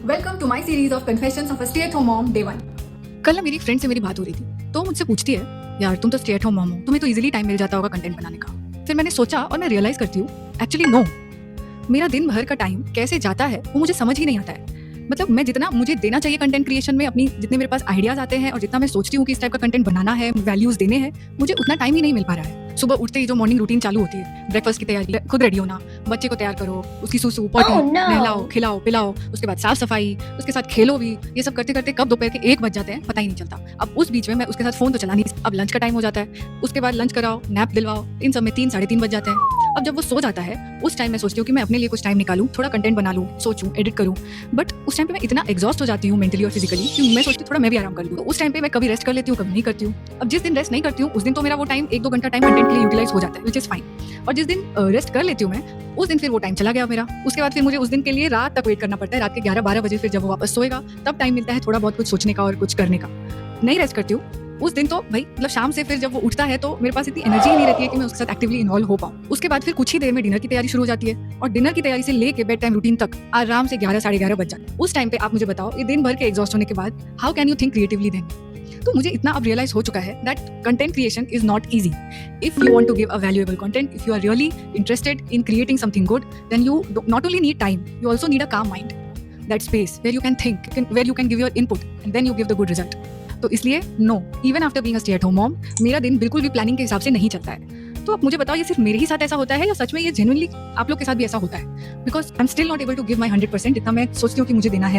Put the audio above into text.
Welcome to my series of confessions of a stay at home mom day 1। कल ना मेरी friend से मेरी बात हो रही थी, तो मुझसे पूछती है, यार तुम तो स्टे एट होम मॉम हो, तुम्हें तो इजीली टाइम मिल जाता होगा कंटेंट बनाने का। फिर मैंने सोचा और मैं रियलाइज करती हूँ, एक्चुअली नो, मेरा दिन भर का टाइम कैसे जाता है वो मुझे समझ ही नहीं आता है। मतलब मैं जितना मुझे देना चाहिए कंटेंट क्रिएशन में, अपनी जितने मेरे पास आइडियाज आते हैं और जितना मैं सोचती हूँ कि इस टाइप का कंटेंट बनाना है, वैल्यूज देने हैं, मुझे उतना टाइम ही नहीं मिल पा रहा है। सुबह उठते ही जो मॉर्निंग रूटीन चालू होती है, ब्रेकफास्ट की तैयारी, खुद रेडी होना, बच्चे को तैयार करो, उसकी सूसू पॉटी, नहलाओ, खिलाओ पिलाओ, उसके बाद साफ सफाई, उसके साथ खेलो भी, ये सब करते करते कब दोपहर के 1 बज जाते हैं पता ही नहीं चलता। अब उस बीच में मैं उसके साथ फोन तो चला नहीं, अब लंच का टाइम हो जाता है, उसके बाद लंच कराओ, नैप दिलवाओ, इन सब में 3 साढ़े 3 बज जाते हैं। अब जब वो सो जाता है उस टाइम मैं सोचती हूँ कि मैं अपने लिए कुछ टाइम निकालूं, थोड़ा कंटेंट बना लूं, सोचूं, एडिट करूं, बट उस टाइम पे मैं इतना एग्जॉस्ट हो जाती हूँ मेंटली और फिजिकली कि मैं सोचती हूँ थोड़ा मैं भी आराम कर लूं। तो उस टाइम पे मैं कभी रेस्ट कर लेती हूँ, कभी नहीं करती हूँ। अब जिस दिन रेस्ट नहीं करती हूँ उस दिन तो मेरा वो टाइम 1-2 घंटा टाइम कंटेंट के लिए यूटिलाइज हो जाता है, विच इज फाइन। और जिस दिन रेस्ट कर लेती हूँ मैं, उस दिन फिर वो टाइम चला गया मेरा। उसके बाद फिर मुझे उस दिन के लिए रात तक वेट करना पड़ता है, रात के 11-12 बजे फिर जब वो वापस सोएगा तब टाइम मिलता है थोड़ा बहुत कुछ सोचने का और कुछ करने का। नहीं रेस्ट करती हूँ उस दिन तो भाई, मतलब शाम से फिर जब वो उठता है तो मेरे पास इतनी एनर्जी ही नहीं रहती है कि मैं उसके साथ एक्टिवली इन्वॉल्व हो पाऊँ। उसके बाद फिर कुछ ही देर में डिनर की तैयारी शुरू हो जाती है और डिनर की तैयारी से लेके बेड टाइम रूटीन तक आराम से 11-11:30 बज जाते हैं। उस टाइम पे आप मुझे बताओ, ये दिन भर के एग्जॉस्ट होने के बाद how can you think creatively then? तो मुझे इतना अब रियलाइज हो चुका है that content creation is not easy. If you want to give a valuable content, if you are really interested in creating something good, then you not only need time, you also need a calm mind, that space where you can think, where you can give your input and then you give the good result. तो इसलिए no, even after being a stay at home mom, मेरा दिन बिल्कुल भी planning के हिसाब से नहीं चलता है। तो आप मुझे बताओ, ये सिर्फ मेरे ही साथ ऐसा होता है या सच में ये जेन्युइनली आप लोग के साथ भी ऐसा होता है? Because I am still not able to give my 100% जितना मैं सोचती हूँ कि मुझे देना है।